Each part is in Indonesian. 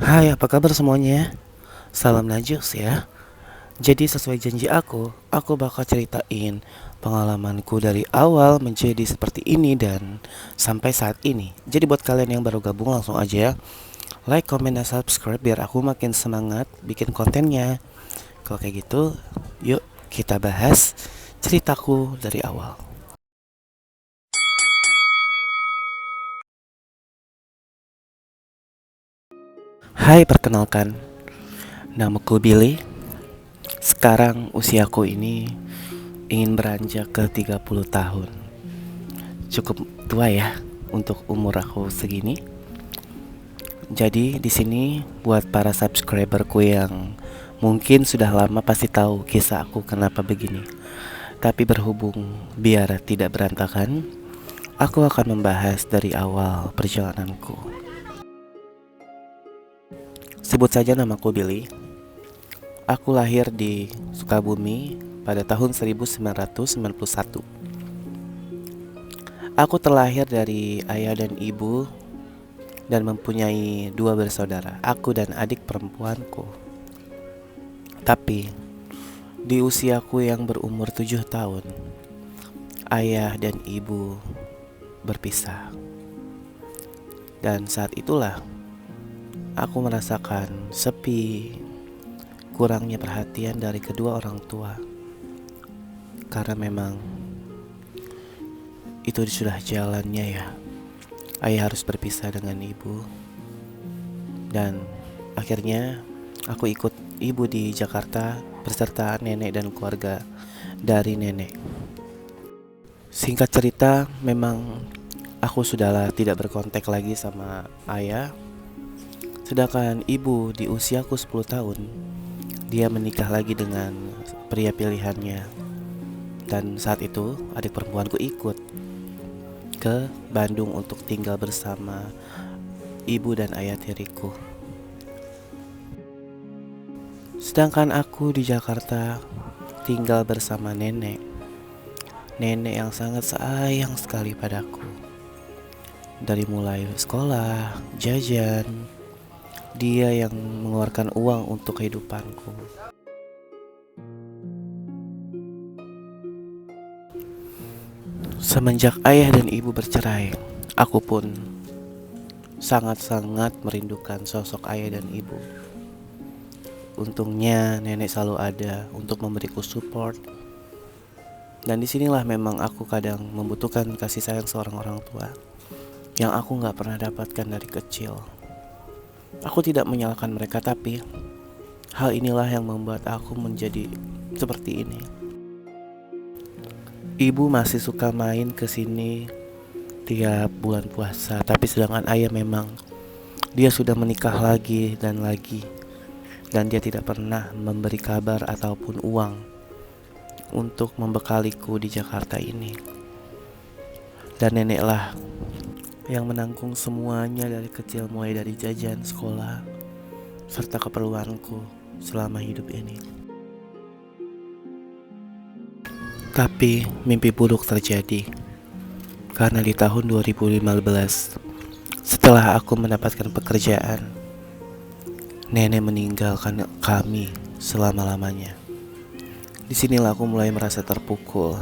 Hai, apa kabar semuanya? Salam Najus ya. Jadi sesuai janji aku bakal ceritain pengalamanku dari awal menjadi seperti ini dan sampai saat ini. Jadi buat kalian yang baru gabung langsung aja ya, like, comment, dan subscribe biar aku makin semangat bikin kontennya. Kalau kayak gitu, yuk kita bahas ceritaku dari awal. Hai, perkenalkan, namaku Billy. Sekarang usiaku ini ingin beranjak ke 30 tahun. Cukup tua ya untuk umur aku segini. Jadi di sini buat para subscriberku yang mungkin sudah lama pasti tahu kisah aku kenapa begini. Tapi berhubung biar tidak berantakan, aku akan membahas dari awal perjalananku. Sebut saja namaku Billy. Aku lahir di Sukabumi pada tahun 1991. Aku terlahir dari ayah dan ibu dan mempunyai dua bersaudara, aku dan adik perempuanku. Tapi di usiaku yang berumur 7 tahun, ayah dan ibu berpisah. Dan saat itulah aku merasakan sepi, kurangnya perhatian dari kedua orang tua. Karena memang itu sudah jalannya ya. Ayah harus berpisah dengan ibu. Dan akhirnya aku ikut ibu di Jakarta beserta nenek dan keluarga dari nenek. Singkat cerita, memang aku sudahlah tidak berkontak lagi sama ayah. Sedangkan ibu di usiaku 10 tahun, dia menikah lagi dengan pria pilihannya. Dan saat itu adik perempuanku ikut ke Bandung untuk tinggal bersama ibu dan ayah tiriku. Sedangkan aku di Jakarta tinggal bersama nenek. Nenek yang sangat sayang sekali padaku. Dari mulai sekolah, jajan, dia yang mengeluarkan uang untuk kehidupanku. Semenjak ayah dan ibu bercerai, aku pun sangat-sangat merindukan sosok ayah dan ibu. Untungnya nenek selalu ada untuk memberiku support. Dan disinilah memang aku kadang membutuhkan kasih sayang seorang orang tua yang aku gak pernah dapatkan dari kecil. Aku tidak menyalahkan mereka, tapi hal inilah yang membuat aku menjadi seperti ini. Ibu masih suka main ke sini tiap bulan puasa, tapi sedangkan ayah memang dia sudah menikah lagi dan lagi, dan dia tidak pernah memberi kabar ataupun uang untuk membekaliku di Jakarta ini. Dan neneklah yang menanggung semuanya dari kecil, mulai dari jajan, sekolah, serta keperluanku selama hidup ini. Tapi mimpi buruk terjadi karena di tahun 2015, setelah aku mendapatkan pekerjaan, nenek meninggalkan kami selama-lamanya. Disinilah aku mulai merasa terpukul.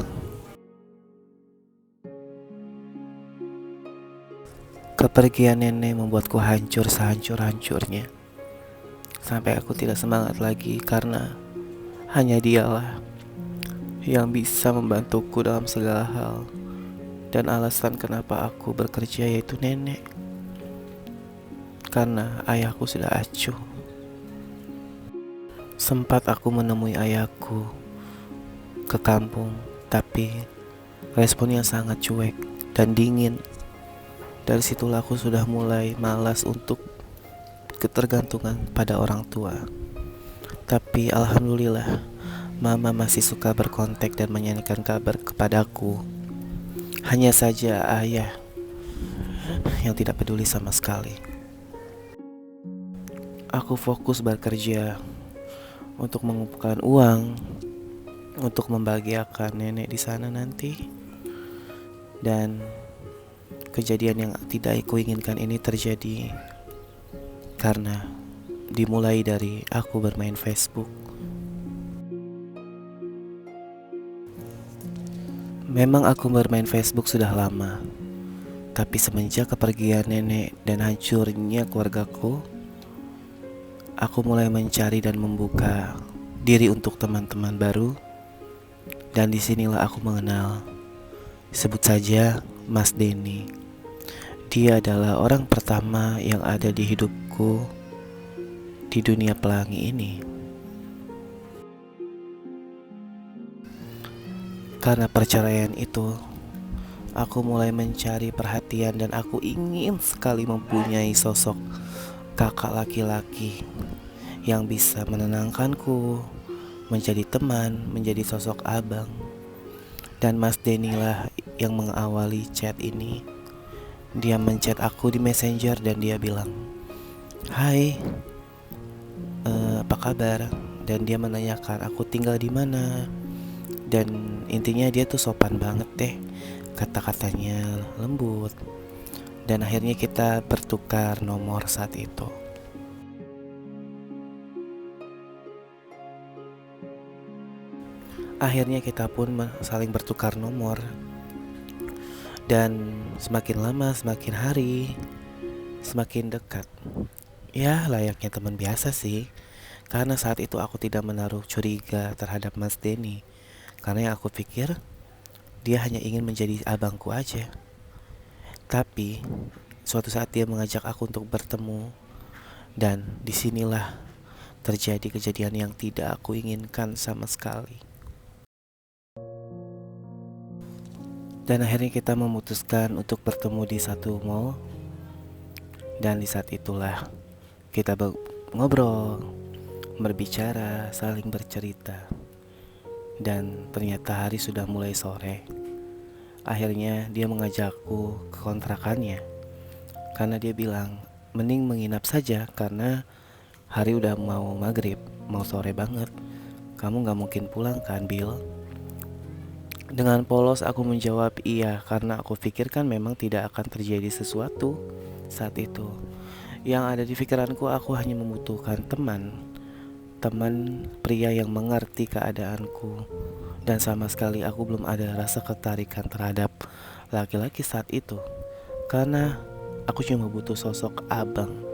Kepergian nenek membuatku hancur sehancur-hancurnya. Sampai aku tidak semangat lagi karena hanya dialah yang bisa membantuku dalam segala hal. Dan alasan kenapa aku bekerja yaitu nenek. Karena ayahku sudah acuh. Sempat aku menemui ayahku ke kampung, tapi responnya sangat cuek dan dingin. Dari situlah aku sudah mulai malas untuk ketergantungan pada orang tua. Tapi alhamdulillah, mama masih suka berkontak dan menyanyikan kabar kepadaku. Hanya saja ayah yang tidak peduli sama sekali. Aku fokus bekerja untuk mengumpulkan uang untuk membahagiakan nenek di sana nanti. Dan kejadian yang tidak aku inginkan ini terjadi karena dimulai dari aku bermain Facebook. Memang aku bermain Facebook sudah lama, tapi semenjak kepergian nenek dan hancurnya keluargaku, aku mulai mencari dan membuka diri untuk teman-teman baru. Dan disinilah aku mengenal, sebut saja Mas Denny. Dia adalah orang pertama yang ada di hidupku di dunia pelangi ini. Karena perceraian itu, aku mulai mencari perhatian dan aku ingin sekali mempunyai sosok kakak laki-laki yang bisa menenangkanku, menjadi teman, menjadi sosok abang. Dan Mas Denny lah yang mengawali chat ini. Dia menchat aku di Messenger dan dia bilang, "Hai, apa kabar?" Dan dia menanyakan aku tinggal di mana. Dan intinya dia tuh sopan banget deh, kata-katanya lembut. Dan akhirnya kita bertukar nomor saat itu. Akhirnya kita pun saling bertukar nomor. Dan semakin lama, semakin hari, semakin dekat. Ya, layaknya teman biasa sih. Karena saat itu aku tidak menaruh curiga terhadap Mas Denny. Karena yang aku pikir dia hanya ingin menjadi abangku aja. Tapi suatu saat dia mengajak aku untuk bertemu. Dan disinilah terjadi kejadian yang tidak aku inginkan sama sekali. Dan akhirnya kita memutuskan untuk bertemu di satu mall. Dan di saat itulah kita ngobrol, berbicara, saling bercerita. Dan ternyata hari sudah mulai sore. Akhirnya dia mengajakku ke kontrakannya. Karena dia bilang, mending menginap saja karena hari udah mau maghrib, mau sore banget. Kamu gak mungkin pulang kan, Bill? Dengan polos aku menjawab iya, karena aku pikirkan memang tidak akan terjadi sesuatu saat itu. Yang ada di pikiranku, aku hanya membutuhkan teman pria yang mengerti keadaanku. Dan sama sekali aku belum ada rasa ketarikan terhadap laki-laki saat itu. Karena aku cuma butuh sosok abang,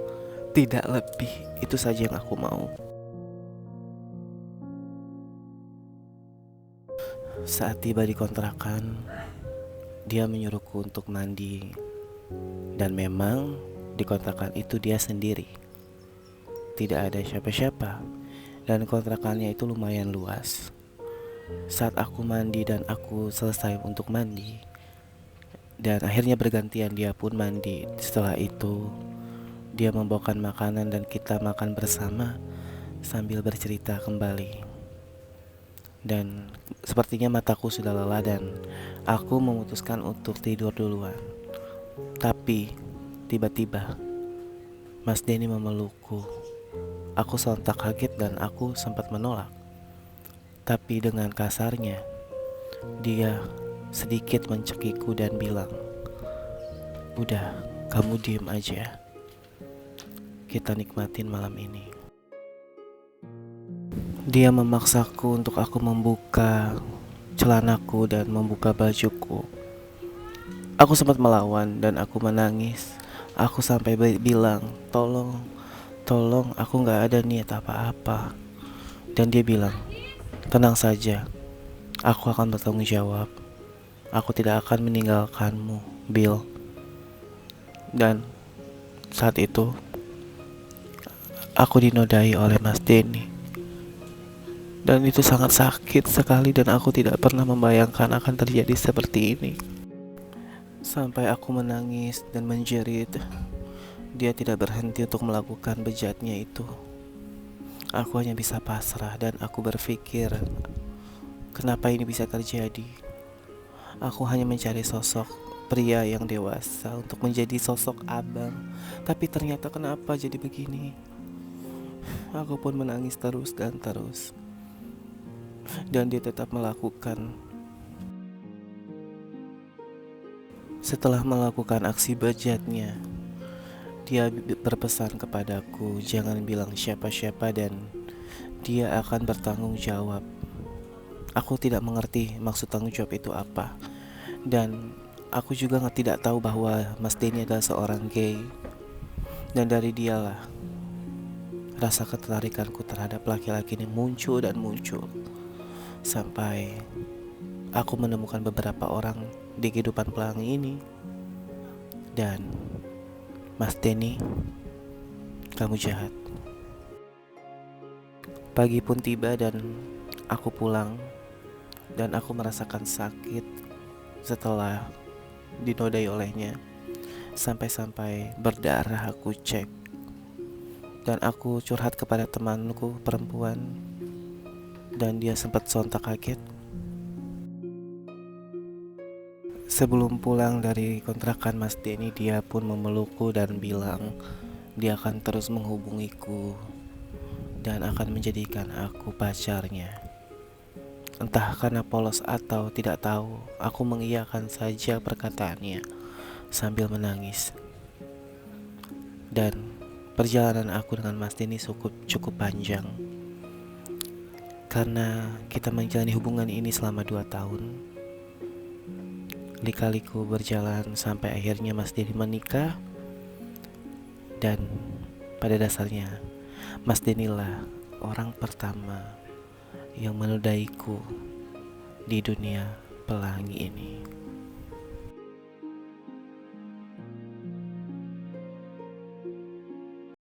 tidak lebih. Itu saja yang aku mau. Saat tiba di kontrakan, dia menyuruhku untuk mandi. Dan memang di kontrakan itu dia sendiri, tidak ada siapa-siapa. Dan kontrakannya itu lumayan luas. Saat aku mandi dan aku selesai untuk mandi, dan akhirnya bergantian dia pun mandi. Setelah itu dia membawakan makanan dan kita makan bersama sambil bercerita kembali. Dan sepertinya mataku sudah lelah dan aku memutuskan untuk tidur duluan. Tapi tiba-tiba Mas Denny memelukku. Aku sontak kaget dan aku sempat menolak. Tapi dengan kasarnya dia sedikit mencekikku dan bilang, "Udah, kamu diem aja. Kita nikmatin malam ini." Dia memaksaku untuk aku membuka celanaku dan membuka bajuku. Aku sempat melawan dan aku menangis. Aku sampai bilang, Tolong, aku gak ada niat apa-apa." Dan dia bilang, "Tenang saja, aku akan bertanggung jawab. Aku tidak akan meninggalkanmu, Bill." Dan saat itu aku dinodai oleh Mas Denny. Dan itu sangat sakit sekali dan aku tidak pernah membayangkan akan terjadi seperti ini. Sampai aku menangis dan menjerit. Dia tidak berhenti untuk melakukan bejatnya itu. Aku hanya bisa pasrah dan aku berpikir, kenapa ini bisa terjadi? Aku hanya mencari sosok pria yang dewasa untuk menjadi sosok abang. Tapi ternyata kenapa jadi begini? Aku pun menangis terus dan terus. Dan dia tetap melakukan. Setelah melakukan aksi bejatnya, Dia berpesan kepadaku jangan bilang siapa-siapa dan dia akan bertanggung jawab. Aku tidak mengerti maksud tanggung jawab itu apa. Dan aku juga tidak tahu bahwa Mas Denny adalah seorang gay. Dan dari dialah rasa ketertarikanku terhadap laki-laki ini muncul dan muncul. Sampai aku menemukan beberapa orang di kehidupan pelangi ini. Dan Mas Denny, kamu jahat. Pagi pun tiba dan aku pulang. Dan aku merasakan sakit setelah dinodai olehnya. Sampai-sampai berdarah aku cek. Dan aku curhat kepada temanku perempuan. Dan dia sempat sontak kaget. Sebelum pulang dari kontrakan Mas Denny, dia pun memelukku dan bilang dia akan terus menghubungiku dan akan menjadikan aku pacarnya. Entah karena polos atau tidak tahu, aku mengiyakan saja perkataannya sambil menangis. Dan perjalanan aku dengan Mas Denny cukup panjang, karena kita menjalani hubungan ini selama 2 tahun. Lika-liku berjalan sampai akhirnya Mas Denny menikah. Dan pada dasarnya Mas Denny lah orang pertama yang menodaiku di dunia pelangi ini.